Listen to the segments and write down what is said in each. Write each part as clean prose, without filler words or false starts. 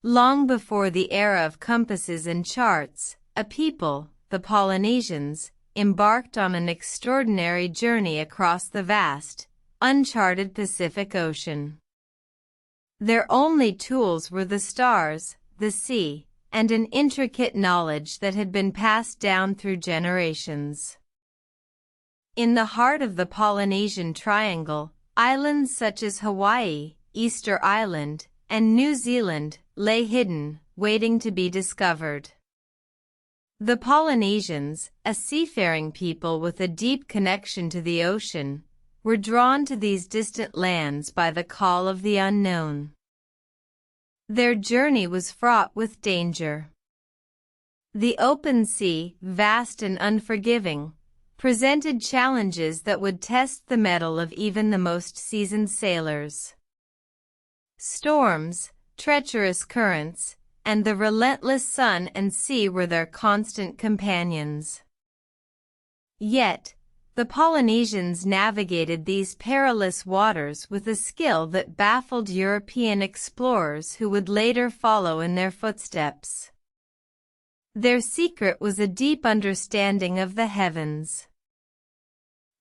Long before the era of compasses and charts, a people, the Polynesians, embarked on an extraordinary journey across the vast, uncharted Pacific Ocean. Their only tools were the stars, the sea, and an intricate knowledge that had been passed down through generations. In the heart of the Polynesian Triangle, islands such as Hawaii, Easter Island, and New Zealand lay hidden, waiting to be discovered. The Polynesians, a seafaring people with a deep connection to the ocean, were drawn to these distant lands by the call of the unknown. Their journey was fraught with danger. The open sea, vast and unforgiving, presented challenges that would test the mettle of even the most seasoned sailors. Storms, treacherous currents, and the relentless sun and sea were their constant companions. Yet, the Polynesians navigated these perilous waters with a skill that baffled European explorers who would later follow in their footsteps. Their secret was a deep understanding of the heavens.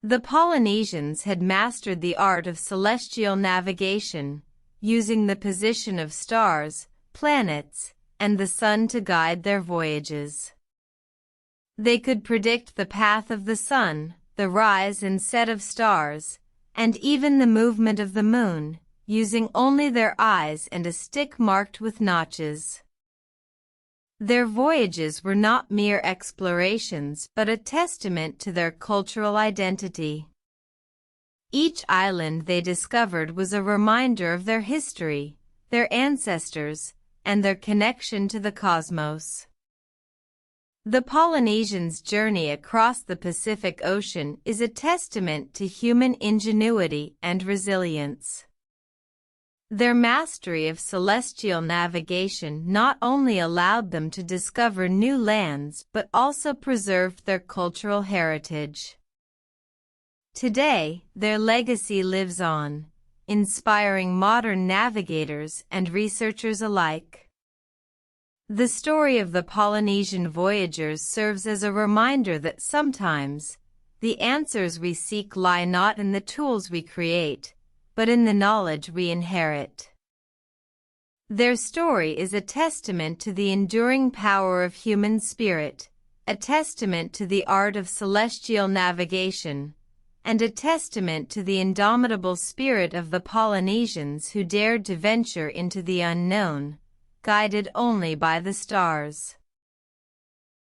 The Polynesians had mastered the art of celestial navigation, using the position of stars, planets, and the sun to guide their voyages. They could predict the path of the sun, the rise and set of stars, and even the movement of the moon, using only their eyes and a stick marked with notches. Their voyages were not mere explorations but a testament to their cultural identity. Each island they discovered was a reminder of their history, their ancestors, and their connection to the cosmos. The Polynesians' journey across the Pacific Ocean is a testament to human ingenuity and resilience. Their mastery of celestial navigation not only allowed them to discover new lands but also preserved their cultural heritage. Today, their legacy lives on, inspiring modern navigators and researchers alike. The story of the Polynesian Voyagers serves as a reminder that sometimes, the answers we seek lie not in the tools we create, but in the knowledge we inherit. Their story is a testament to the enduring power of human spirit, a testament to the art of celestial navigation, and a testament to the indomitable spirit of the Polynesians who dared to venture into the unknown, guided only by the stars.